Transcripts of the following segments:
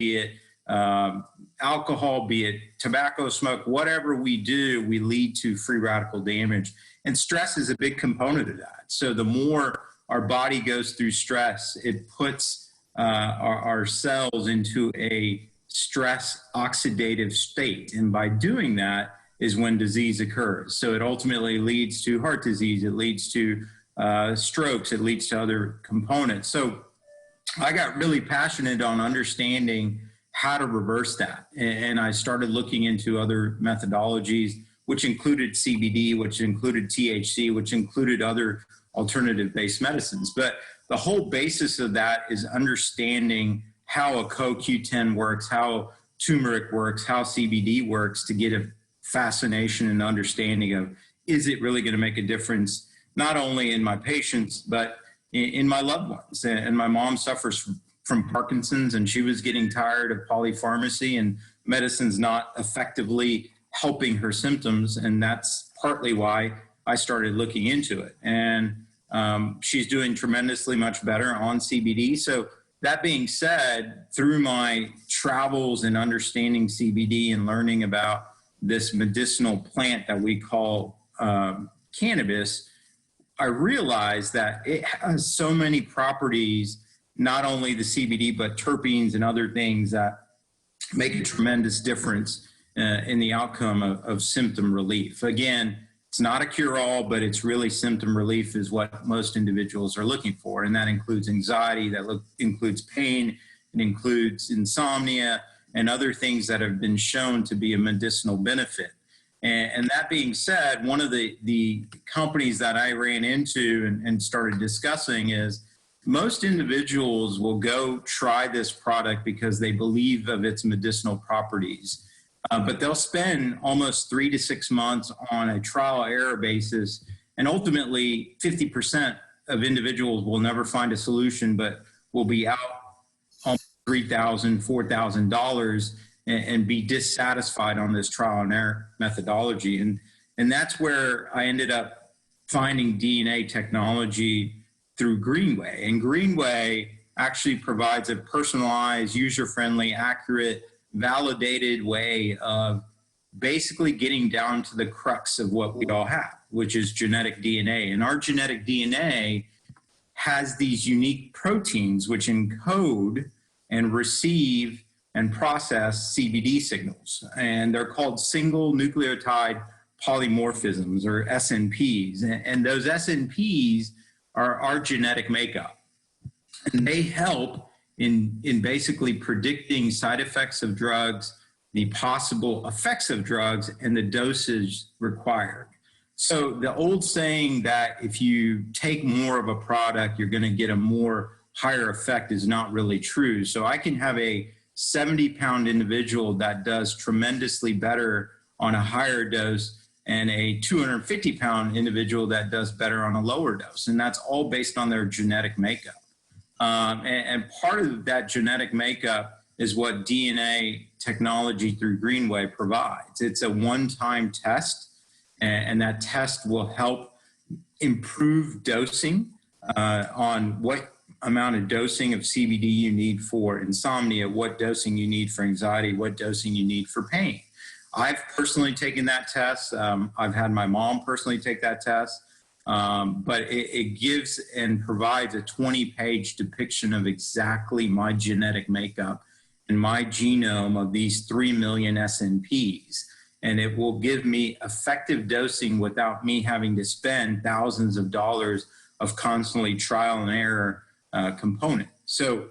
be it alcohol, be it tobacco smoke, whatever we do, we lead to free radical damage. And stress is a big component of that. So the more our body goes through stress, it puts our cells into a stress oxidative state. And by doing that is when disease occurs. So it ultimately leads to heart disease, it leads to strokes, it leads to other components. So I got really passionate on understanding how to reverse that. And I started looking into other methodologies, which included CBD, which included THC, which included other alternative-based medicines. But the whole basis of that is understanding how a CoQ10 works, how turmeric works, how CBD works, to get a fascination and understanding of, is it really going to make a difference, not only in my patients, but in my loved ones. And my mom suffers from Parkinson's, and she was getting tired of polypharmacy, and medicine's not effectively helping her symptoms. And that's partly why I started looking into it. And she's doing tremendously much better on CBD. So that being said, through my travels and understanding CBD and learning about this medicinal plant that we call cannabis, I realized that it has so many properties, not only the CBD, but terpenes and other things that make a tremendous difference in the outcome of symptom relief. Again, it's not a cure-all, but it's really symptom relief is what most individuals are looking for. And that includes anxiety, that includes pain, it includes insomnia, and other things that have been shown to be a medicinal benefit. And that being said, one of the companies that I ran into and started discussing is most individuals will go try this product because they believe of its medicinal properties. But they'll spend almost 3 to 6 months on a trial error basis. And ultimately, 50% of individuals will never find a solution, but will be out almost $3,000, $4,000 and be dissatisfied on this trial and error methodology. And that's where I ended up finding DNA technology through Greenway. And Greenway actually provides a personalized, user-friendly, accurate, validated way of basically getting down to the crux of what we all have, which is genetic DNA. And our genetic DNA has these unique proteins which encode and receive and process CBD signals. And they're called single nucleotide polymorphisms, or SNPs. And those SNPs are our genetic makeup. And they help in basically predicting side effects of drugs, the possible effects of drugs, and the dosage required. So the old saying that if you take more of a product, you're going to get a more higher effect is not really true. So I can have a 70-pound individual that does tremendously better on a higher dose and a 250-pound individual that does better on a lower dose. And that's all based on their genetic makeup. And part of that genetic makeup is what DNA technology through Greenway provides. It's a one-time test, and that test will help improve dosing on what amount of dosing of CBD you need for insomnia, what dosing you need for anxiety, what dosing you need for pain. I've personally taken that test. I've had my mom personally take that test. But it gives and provides a 20-page depiction of exactly my genetic makeup and my genome of these 3 million SNPs. And it will give me effective dosing without me having to spend thousands of dollars of constantly trial and error component. So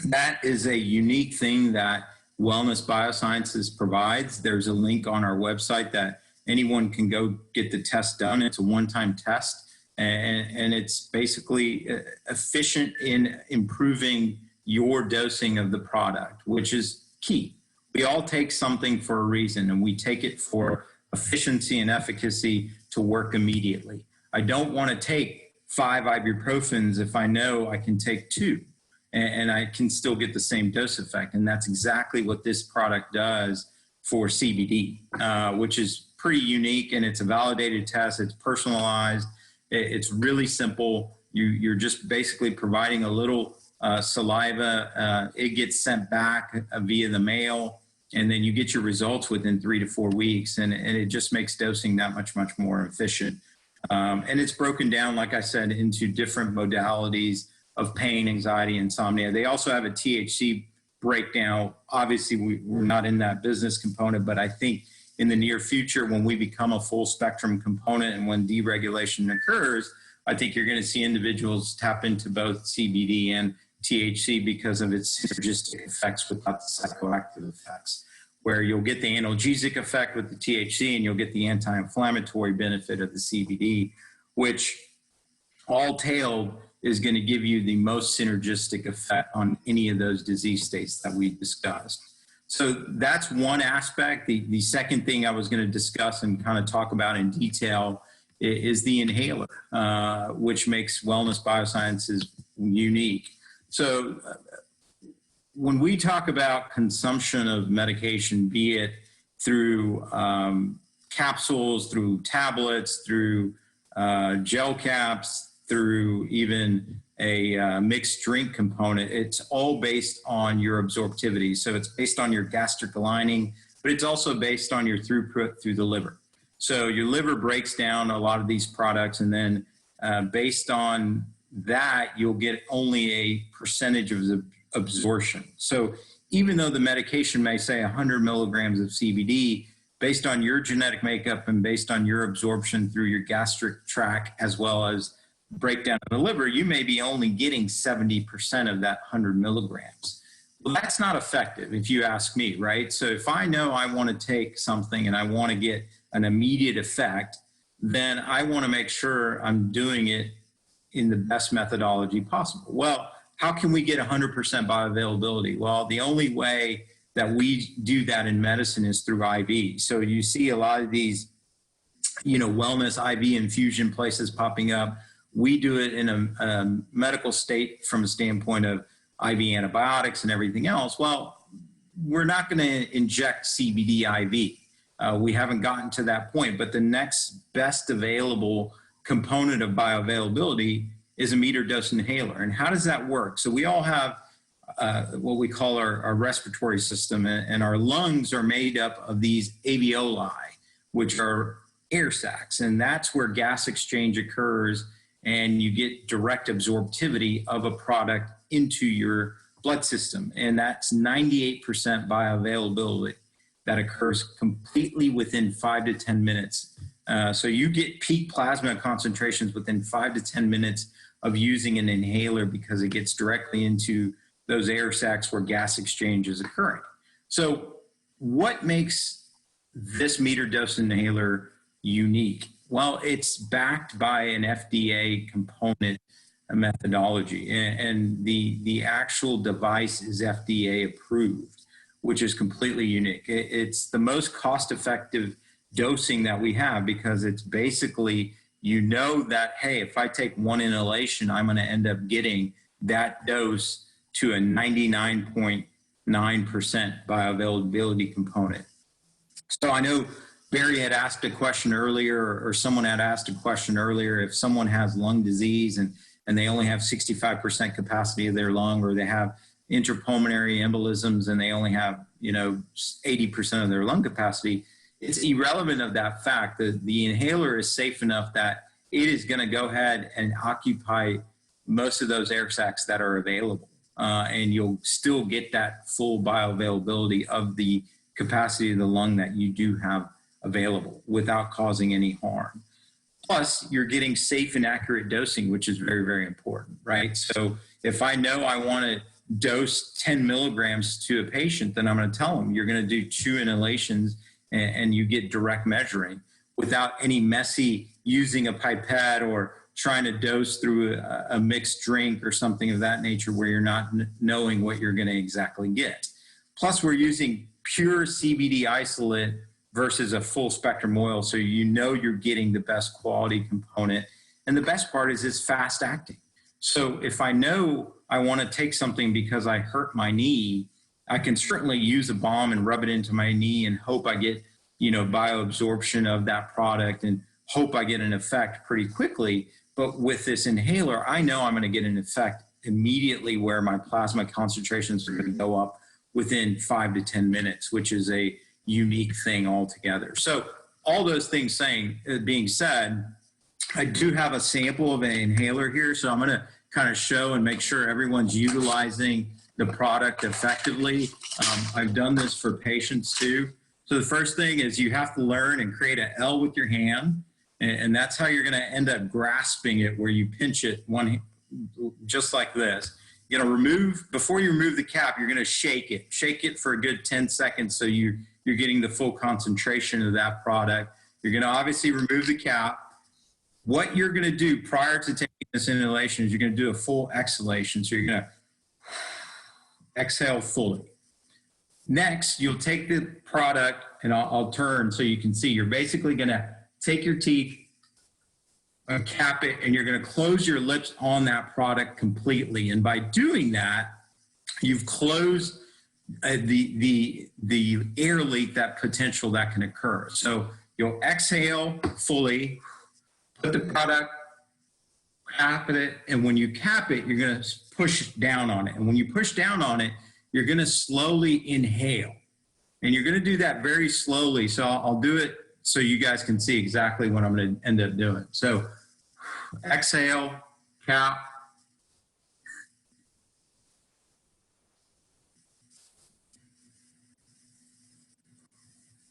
that is a unique thing that Wellness Biosciences provides. There's a link on our website that anyone can go get the test done. It's a one-time test, and it's basically efficient in improving your dosing of the product, which is key. We all take something for a reason, and we take it for efficiency and efficacy to work immediately. I don't want to take 5 ibuprofens if I know I can take 2 and I can still get the same dose effect. And that's exactly what this product does for CBD, which is pretty unique, and it's a validated test. It's personalized. It's really simple. You're just basically providing a little saliva. It gets sent back via the mail, and then you get your results within 3 to 4 weeks, and it just makes dosing that much more efficient. And it's broken down, like I said, into different modalities of pain, anxiety, insomnia. They also have a THC breakdown. Obviously, we're not in that business component, but I think in the near future, when we become a full spectrum component and when deregulation occurs, I think you're going to see individuals tap into both CBD and THC because of its synergistic effects without the psychoactive effects, where you'll get the analgesic effect with the THC and you'll get the anti-inflammatory benefit of the CBD, which all tailed is going to give you the most synergistic effect on any of those disease states that we discussed. So that's one aspect. The second thing I was going to discuss and kind of talk about in detail is the inhaler, which makes Wellness Biosciences unique. So when we talk about consumption of medication, be it through capsules, through tablets, through gel caps, through even a mixed drink component, it's all based on your absorptivity. So it's based on your gastric lining, but it's also based on your throughput through the liver. So your liver breaks down a lot of these products, and then based on that, you'll get only a percentage of the absorption. So even though the medication may say 100 milligrams of CBD, based on your genetic makeup and based on your absorption through your gastric tract as well as breakdown of the liver, you may be only getting 70% of that 100 milligrams. Well, that's not effective if you ask me, right? So if I know I want to take something and I want to get an immediate effect, then I want to make sure I'm doing it in the best methodology possible. Well, how can we get 100% bioavailability? Well, the only way that we do that in medicine is through IV. So you see a lot of these, wellness IV infusion places popping up. We do it in a medical state from a standpoint of IV antibiotics and everything else. Well, we're not going to inject CBD IV. We haven't gotten to that point, but the next best available component of bioavailability is a meter dose inhaler. And how does that work? So we all have what we call our respiratory system, and our lungs are made up of these alveoli, which are air sacs, and that's where gas exchange occurs, and you get direct absorptivity of a product into your blood system. And that's 98% bioavailability that occurs completely within 5 to 10 minutes. So you get peak plasma concentrations within 5 to 10 minutes of using an inhaler because it gets directly into those air sacs where gas exchange is occurring. So what makes this meter dose inhaler unique? Well, it's backed by an FDA component methodology, and the actual device is FDA approved, which is completely unique. It's the most cost-effective dosing that we have because it's basically, that, hey, if I take one inhalation, I'm going to end up getting that dose to a 99.9% bioavailability component. So I know Barry had asked a question earlier, or someone had asked a question earlier, if someone has lung disease and they only have 65% capacity of their lung, or they have intrapulmonary embolisms and they only have 80% of their lung capacity, it's irrelevant of that fact that the inhaler is safe enough that it is going to go ahead and occupy most of those air sacs that are available. And you'll still get that full bioavailability of the capacity of the lung that you do have available without causing any harm. Plus, you're getting safe and accurate dosing, which is very, very important, right? So if I know I want to dose 10 milligrams to a patient, then I'm going to tell them you're going to do 2 inhalations and you get direct measuring without any messy using a pipette or trying to dose through a mixed drink or something of that nature where you're not knowing what you're going to exactly get. Plus, we're using pure CBD isolate versus a full spectrum oil, so you're getting the best quality component. And the best part is it's fast acting. So if I know I want to take something because I hurt my knee, I can certainly use a balm and rub it into my knee and hope I get, bioabsorption of that product and hope I get an effect pretty quickly. But with this inhaler, I know I'm going to get an effect immediately where my plasma concentrations are going to go up within 5 to 10 minutes, which is a unique thing altogether. So all those things being said, I do have a sample of an inhaler here, so I'm going to kind of show and make sure everyone's utilizing the product effectively. I've done this for patients too. So the first thing is you have to learn and create an L with your hand, and that's how you're going to end up grasping it, where you pinch it just like this. You're going to remove, before you remove the cap, you're going to shake it for a good 10 seconds so you're getting the full concentration of that product. You're going to obviously remove the cap. What you're going to do prior to taking this inhalation is you're going to do a full exhalation. So you're going to exhale fully. Next, you'll take the product, and I'll turn so you can see. You're basically going to take your teeth and cap it, and you're going to close your lips on that product completely. And by doing that, you've closed the air leak, that potential that can occur. So you'll exhale fully, put the product, cap it, and when you cap it, you're going to push down on it. And when you push down on it, you're going to slowly inhale. And you're going to do that very slowly. So I'll do it so you guys can see exactly what I'm going to end up doing. So exhale, cap.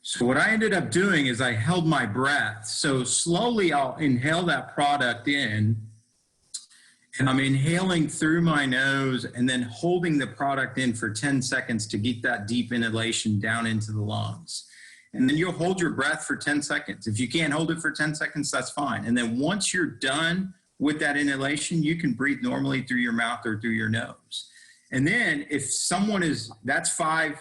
So what I ended up doing is I held my breath. So slowly I'll inhale that product in, and I'm inhaling through my nose and then holding the product in for 10 seconds to get that deep inhalation down into the lungs. And then you'll hold your breath for 10 seconds. If you can't hold it for 10 seconds, that's fine. And then once you're done with that inhalation, you can breathe normally through your mouth or through your nose. And then if someone that's 5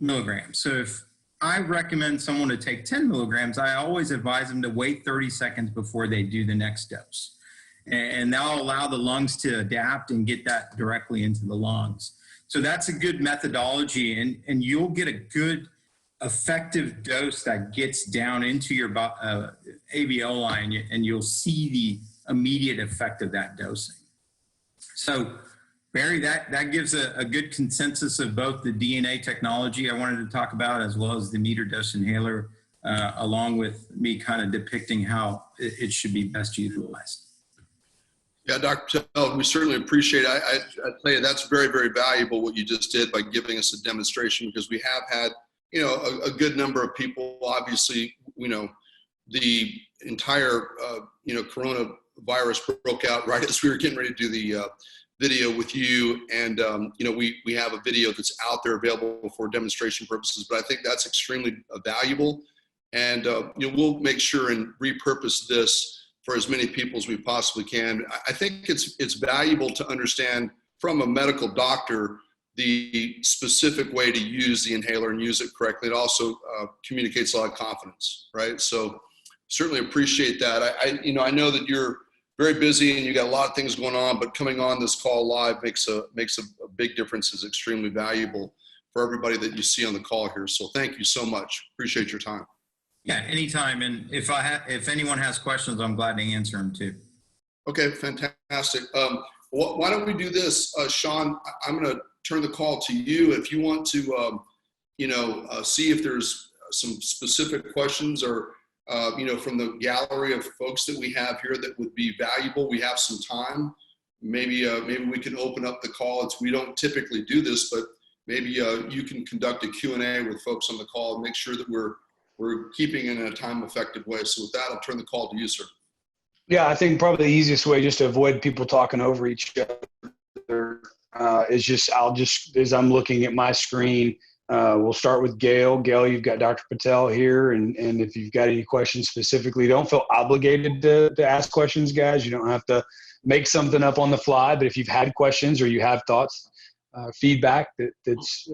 milligrams. So if I recommend someone to take 10 milligrams, I always advise them to wait 30 seconds before they do the next dose. And that'll allow the lungs to adapt and get that directly into the lungs. So that's a good methodology, and you'll get a good effective dose that gets down into your alveoli, and you'll see the immediate effect of that dosing. So Barry, that gives a good consensus of both the DNA technology I wanted to talk about, as well as the meter dose inhaler, along with me kind of depicting how it should be best utilized. Yeah, Dr. Patel, we certainly appreciate it. I tell you, that's very, very valuable what you just did by giving us a demonstration, because we have had, a good number of people. Obviously, the entire, coronavirus broke out right as we were getting ready to do the video with you. And, we have a video that's out there available for demonstration purposes, but I think that's extremely valuable. And, we'll make sure and repurpose this for as many people as we possibly can. I think it's valuable to understand from a medical doctor the specific way to use the inhaler and use it correctly. It also communicates a lot of confidence, right? So certainly appreciate that. I know that you're very busy and you got a lot of things going on, but coming on this call live makes a big difference, is extremely valuable for everybody that you see on the call here. So thank you so much. Appreciate your time. Yeah, anytime. And if anyone has questions, I'm glad to answer them too. Okay, fantastic. Why don't we do this, Sean? I'm going to turn the call to you if you want to, see if there's some specific questions or, from the gallery of folks that we have here that would be valuable. We have some time. Maybe we can open up the call. We don't typically do this, but maybe you can conduct a Q&A with folks on the call and make sure that we're keeping it in a time-effective way. So with that, I'll turn the call to you, sir. Yeah, I think probably the easiest way just to avoid people talking over each other is as I'm looking at my screen, we'll start with Gail. Gail, you've got Dr. Patel here, and if you've got any questions specifically, don't feel obligated to ask questions, guys. You don't have to make something up on the fly, but if you've had questions or you have thoughts, feedback that's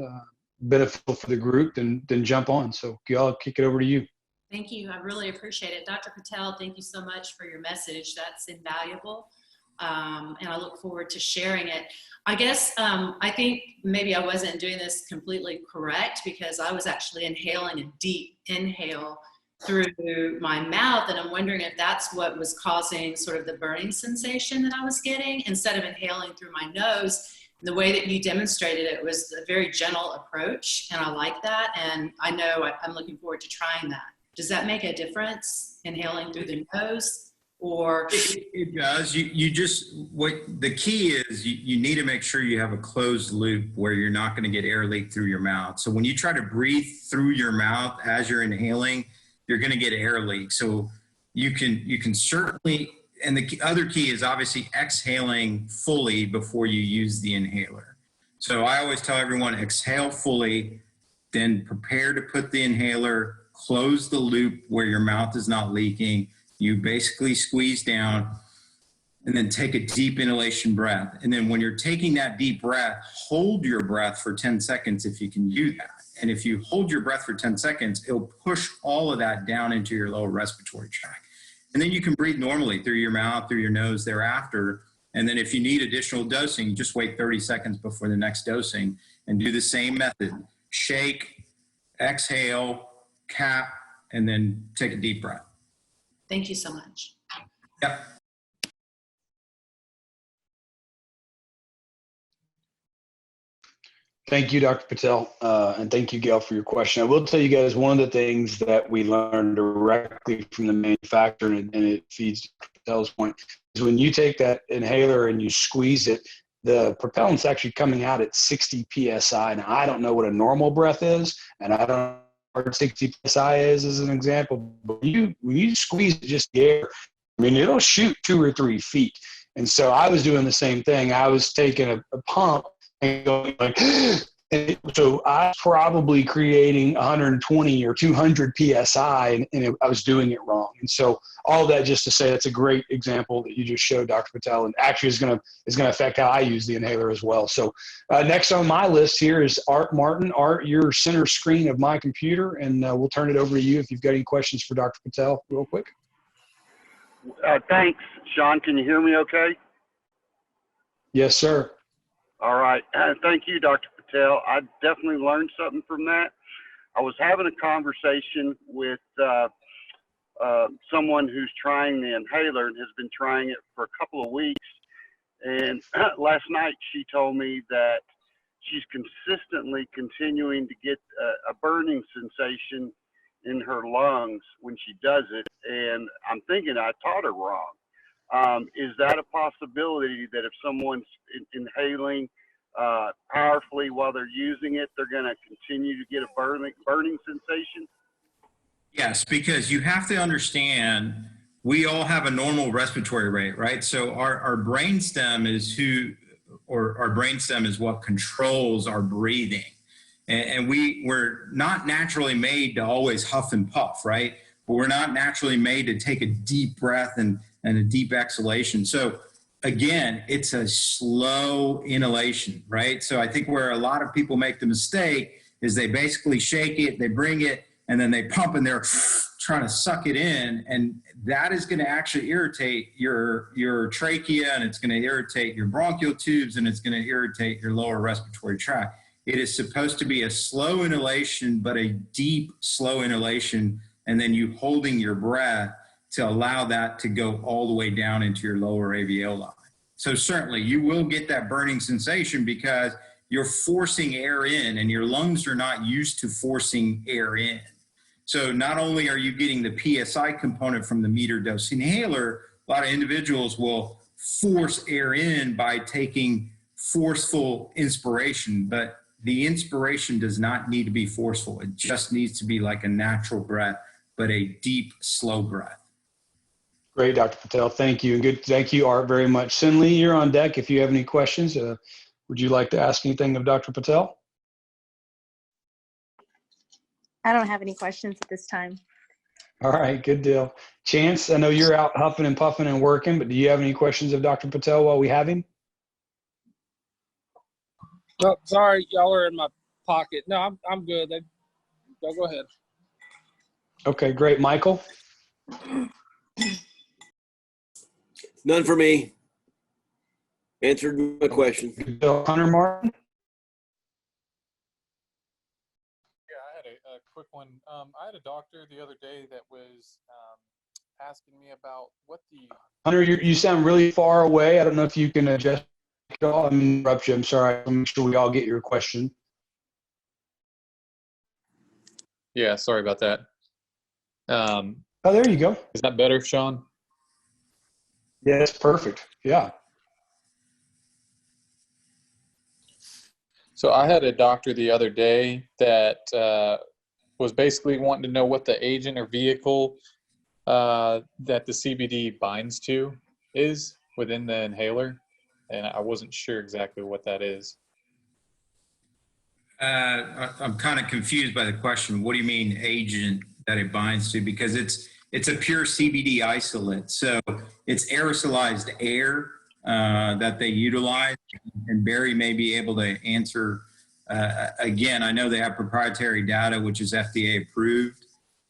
beneficial for the group, then jump on. So Gail, I'll kick it over to you. Thank you. I really appreciate it. Dr. Patel, thank you so much for your message. That's invaluable. And I look forward to sharing it. I guess I think maybe I wasn't doing this completely correct, because I was actually inhaling a deep inhale through my mouth, and I'm wondering if that's what was causing sort of the burning sensation that I was getting instead of inhaling through my nose. The way that you demonstrated it was a very gentle approach, and I like that, and I know I'm looking forward to trying that. Does that make a difference, inhaling through the nose? Or it does. You just, what the key is, you need to make sure you have a closed loop where you're not going to get air leak through your mouth. So when you try to breathe through your mouth as you're inhaling, you're going to get air leak. So you can certainly, and the other key is obviously exhaling fully before you use the inhaler. So I always tell everyone, exhale fully, then prepare to put the inhaler, close the loop where your mouth is not leaking. You basically squeeze down and then take a deep inhalation breath. And then when you're taking that deep breath, hold your breath for 10 seconds if you can do that. And if you hold your breath for 10 seconds, it'll push all of that down into your lower respiratory tract. And then you can breathe normally through your mouth, through your nose thereafter. And then if you need additional dosing, just wait 30 seconds before the next dosing and do the same method. Shake, exhale, cap, and then take a deep breath. thank you so much. Yep. Thank you, Dr. Patel, and thank you, Gail, for your question. I will tell you guys one of the things that we learned directly from the manufacturer, and it feeds Dr. Patel's point, is when you take that inhaler and you squeeze it, the propellant's actually coming out at 60 psi. Now, I don't know what a normal breath is, and I don't know what 60 psi is as an example, but when you squeeze just the air, I mean, it'll shoot 2 or 3 feet. And so I was doing the same thing. I was taking a pump and going like, and so I was probably creating 120 or 200 psi, and I was doing it wrong. And so all that just to say that's a great example that you just showed, Dr. Patel, and actually is going to affect how I use the inhaler as well. So next on my list here is Art Martin. Art, your center screen of my computer, and we'll turn it over to you if you've got any questions for Dr. Patel real quick. Thanks, Sean. Can you hear me okay? Yes, sir. All right. Thank you, Dr. Patel. I definitely learned something from that. I was having a conversation with someone who's trying the inhaler and has been trying it for a couple of weeks. And last night she told me that she's consistently continuing to get a burning sensation in her lungs when she does it. And I'm thinking I taught her wrong. Is that a possibility that if someone's inhaling powerfully while they're using it, they're going to continue to get a burning sensation? Yes, because you have to understand, we all have a normal respiratory rate, right? So our brainstem is our brainstem is what controls our breathing. And we're not naturally made to always huff and puff, right? But we're not naturally made to take a deep breath and a deep exhalation. So again, it's a slow inhalation, right? So I think where a lot of people make the mistake is they basically shake it, they bring it, and then they pump and they're trying to suck it in. And that is going to actually irritate your trachea, and it's going to irritate your bronchial tubes, and it's going to irritate your lower respiratory tract. It is supposed to be a slow inhalation, but a deep, slow inhalation, and then you holding your breath to allow that to go all the way down into your lower alveoli. So certainly you will get that burning sensation because you're forcing air in, and your lungs are not used to forcing air in. So not only are you getting the PSI component from the meter dose inhaler, a lot of individuals will force air in by taking forceful inspiration, but the inspiration does not need to be forceful. It just needs to be like a natural breath, but a deep, slow breath. Great, Dr. Patel. Thank you. And good. Thank you, Art, very much. Sinley, you're on deck. If you have any questions, would you like to ask anything of Dr. Patel? I don't have any questions at this time. All right, good deal. Chance, I know you're out huffing and puffing and working, but do you have any questions of Dr. Patel while we have him? No, sorry, y'all are in my pocket. No, I'm good. Y'all go ahead. Okay, great. Michael? None for me. Answered my question. Hunter Martin? Yeah, I had had a quick one. I had a doctor the other day that was asking me about what the. Hunter, you sound really far away. I don't know if you can adjust it all. I'm interrupt you. I'm sorry. I'll make sure we all get your question. Yeah, sorry about that. Oh, there you go. Is that better, Sean? Yeah, that's perfect. Yeah. So I had a doctor the other day that was basically wanting to know what the agent or vehicle that the CBD binds to is within the inhaler, and I wasn't sure exactly what that is. I'm kind of confused by the question. What do you mean agent that it binds to? Because it's a pure CBD isolate. So it's aerosolized air that they utilize. And Barry may be able to answer. Again, I know they have proprietary data, which is FDA approved,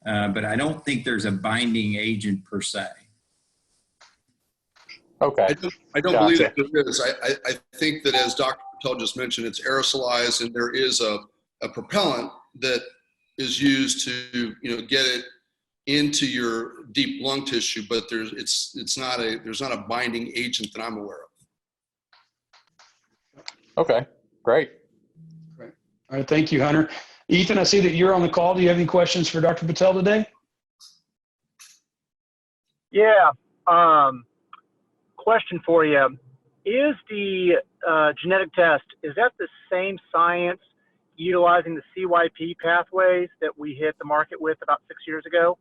but I don't think there's a binding agent per se. Okay. I don't Gotcha. believe that there is. I think that, as Dr. Patel just mentioned, it's aerosolized, and there is a propellant that is used to get it into your deep lung tissue, but there's not a binding agent that I'm aware of. Okay, great. All right. Thank you, Hunter. Ethan, I see that you're on the call. Do you have any questions for Dr. Patel today? Yeah. Question for you. Is the genetic test, is that the same science utilizing the CYP pathways that we hit the market with about 6 years ago?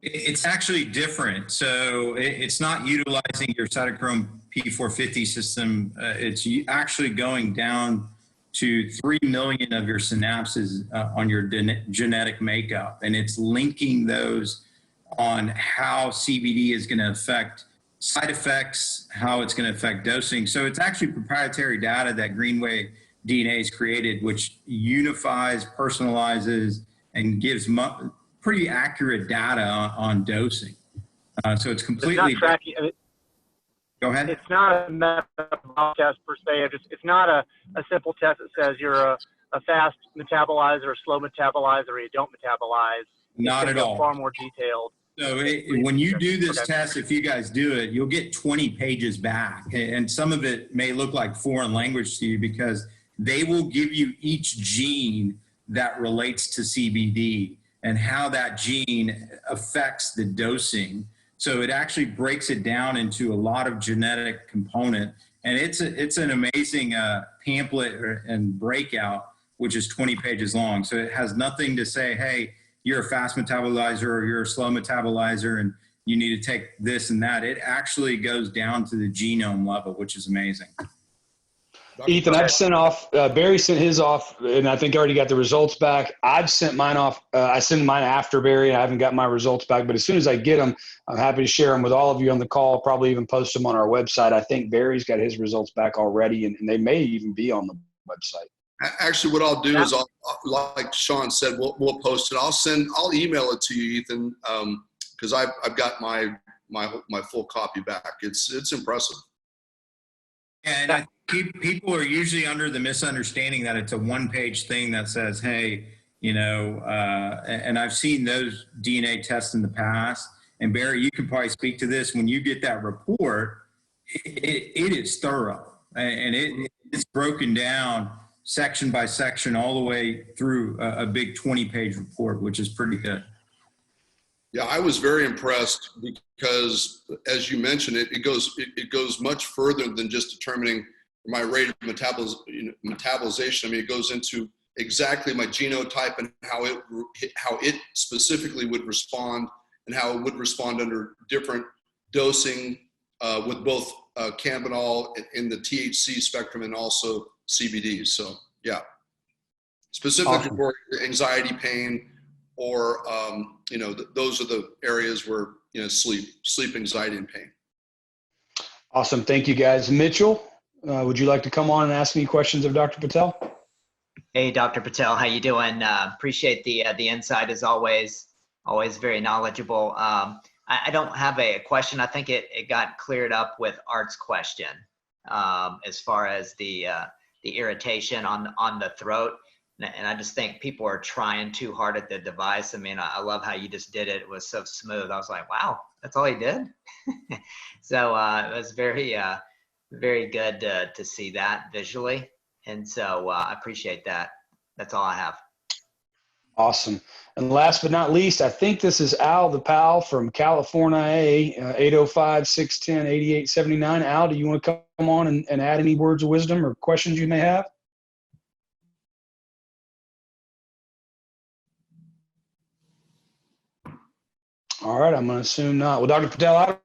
It's actually different. So it's not utilizing your cytochrome P450 system. It's actually going down to 3 million of your synapses on your genetic makeup. And it's linking those on how CBD is going to affect side effects, how it's going to affect dosing. So it's actually proprietary data that Greenway DNA has created, which unifies, personalizes, and gives pretty accurate data on dosing. So it's completely. It's not tracking. Go ahead. It's not a metabolic test per se. It's not a simple test that says you're a fast metabolizer, or slow metabolizer, or you don't metabolize. Not at all. Far more detailed. So when you do this test, if you guys do it, you'll get 20 pages back. And some of it may look like foreign language to you because they will give you each gene that relates to CBD and how that gene affects the dosing. So it actually breaks it down into a lot of genetic component. And it's an amazing pamphlet and breakout, which is 20 pages long. So it has nothing to say, hey, you're a fast metabolizer or you're a slow metabolizer and you need to take this and that. It actually goes down to the genome level, which is amazing. Ethan, I've sent off, Barry sent his off, and I think I already got the results back. I've sent mine off. I sent mine after Barry. I haven't got my results back, but as soon as I get them, I'm happy to share them with all of you on the call, probably even post them on our website. I think Barry's got his results back already, and they may even be on the website. Actually, what I'll do is, like Sean said, we'll post it. I'll email it to you, Ethan, because I've got my full copy back. It's impressive. And people are usually under the misunderstanding that it's a one-page thing that says, hey, and I've seen those DNA tests in the past. And Barry, you can probably speak to this. When you get that report, it is thorough, and it's broken down section by section all the way through a big 20-page report, which is pretty good. Yeah, I was very impressed because, as you mentioned, it goes much further than just determining my rate of metabolization. I mean, it goes into exactly my genotype and how it specifically would respond, and how it would respond under different dosing with both cannabinol in the THC spectrum and also CBD. So yeah, specifically Awesome. For anxiety, pain, or those are the areas where sleep, anxiety, and pain. Awesome. Thank you, guys. Mitchell, would you like to come on and ask any questions of Dr. Patel? Hey, Dr. Patel, how you doing? Appreciate the insight as always. Always very knowledgeable. I don't have a question. I think it got cleared up with Art's question as far as the irritation on the throat. And I just think people are trying too hard at the device. I mean, I love how you just did it. It was so smooth. I was like, wow, that's all he did. So it was very good to see that visually. And so I appreciate that. That's all I have. Awesome. And last but not least, I think this is Al, the pal from California, 805-610-8879. Al, do you want to come on and add any words of wisdom or questions you may have? All right, I'm going to assume not. Well, Dr. Patel, I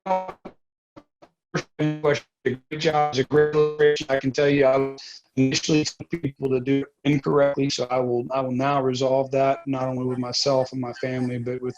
don't question. Great job. It's a great illustration. I can tell you, I was initially some people to do it incorrectly, so I will now resolve that, not only with myself and my family, but with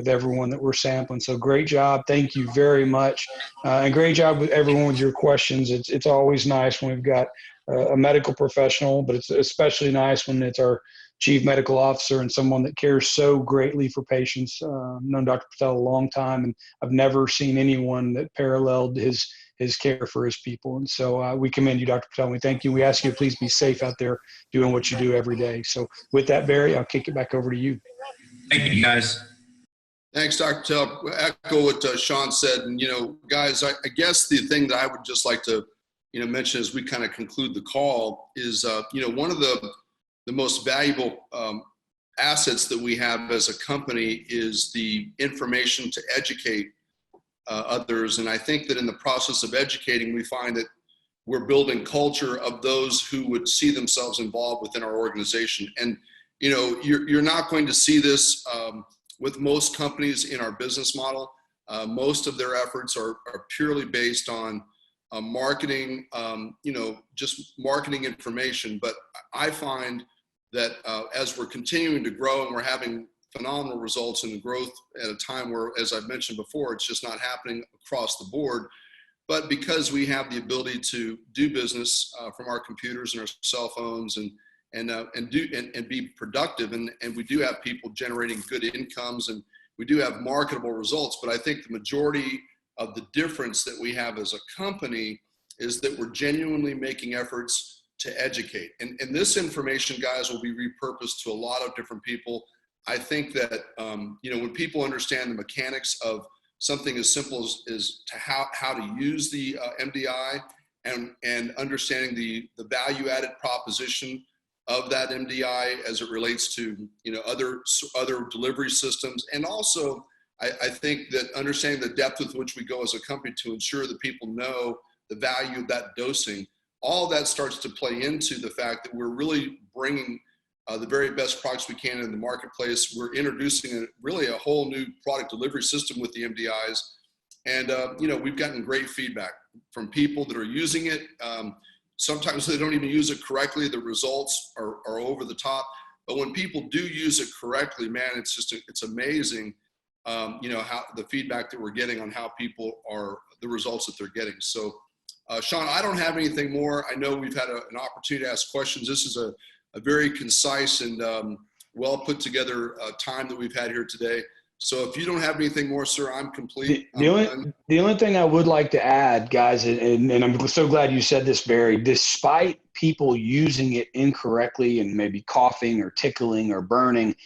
everyone that we're sampling. So great job. Thank you very much. And great job with everyone with your questions. It's always nice when we've got a medical professional, but it's especially nice when it's our chief medical officer and someone that cares so greatly for patients. I've known Dr. Patel a long time, and I've never seen anyone that paralleled his care for his people. And so we commend you, Dr. Patel. We thank you. We ask you to please be safe out there doing what you do every day. So with that, Barry, I'll kick it back over to you. Thank you, guys. Thanks, Dr. Patel. Echo what Sean said. And, guys, I guess the thing that I would just like to, mention as we kind of conclude the call is, one of the most valuable assets that we have as a company is the information to educate others. And I think that in the process of educating, we find that we're building culture of those who would see themselves involved within our organization. And, you're not going to see this with most companies in our business model. Most of their efforts are purely based on marketing, just marketing information. But I find that as we're continuing to grow and we're having phenomenal results and growth at a time where, as I've mentioned before, it's just not happening across the board. But because we have the ability to do business from our computers and our cell phones and be productive, and we do have people generating good incomes, and we do have marketable results. But I think the majority of the difference that we have as a company is that we're genuinely making efforts to educate. And this information, guys, will be repurposed to a lot of different people. I think that, when people understand the mechanics of something as simple as to how to use the MDI and understanding the value-added proposition of that MDI as it relates to, other delivery systems. And also, I think that understanding the depth with which we go as a company to ensure that people know the value of that dosing, all that starts to play into the fact that we're really bringing the very best products we can in the marketplace. We're introducing really a whole new product delivery system with the MDIs. And, we've gotten great feedback from people that are using it. Sometimes they don't even use it correctly. The results are over the top. But when people do use it correctly, man, it's amazing, how the feedback that we're getting on how people are, the results that they're getting. So, Sean, I don't have anything more. I know we've had an opportunity to ask questions. This is a very concise and well put together time that we've had here today. So if you don't have anything more, sir, I'm complete. The only thing I would like to add, guys, and I'm so glad you said this, Barry, despite people using it incorrectly and maybe coughing or tickling or burning,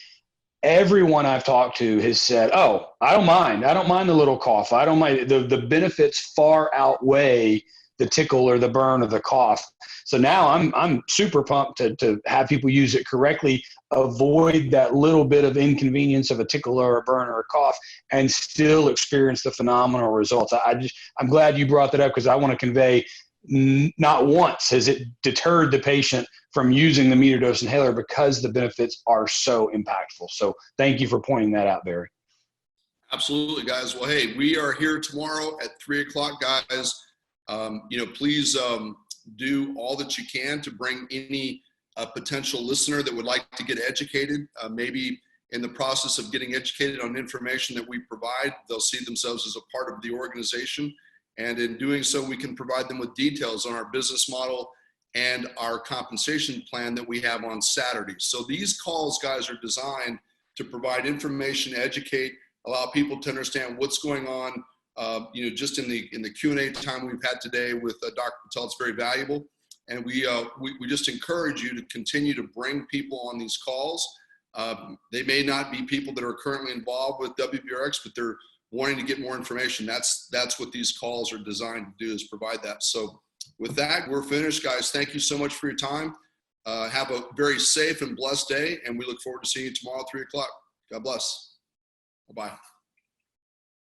everyone I've talked to has said, oh, I don't mind. I don't mind the little cough. I don't mind. The benefits far outweigh the tickle or the burn or the cough. So now I'm super pumped to have people use it correctly, avoid that little bit of inconvenience of a tickle or a burn or a cough, and still experience the phenomenal results. I'm glad you brought that up, because I want to convey not once has it deterred the patient from using the meter dose inhaler, because the benefits are so impactful. So thank you for pointing that out, Barry. Absolutely, guys. Well, hey, we are here tomorrow at 3:00, guys. Please do all that you can to bring any potential listener that would like to get educated. Maybe in the process of getting educated on information that we provide, they'll see themselves as a part of the organization. And in doing so, we can provide them with details on our business model and our compensation plan that we have on Saturdays. So these calls, guys, are designed to provide information, educate, allow people to understand what's going on. Just in the Q&A time we've had today with Dr. Patel, it's very valuable. And we just encourage you to continue to bring people on these calls. They may not be people that are currently involved with WBRx, but they're wanting to get more information. That's what these calls are designed to do, is provide that. So with that, we're finished, guys. Thank you so much for your time. Have a very safe and blessed day, and we look forward to seeing you tomorrow at 3 o'clock. God bless. Bye-bye.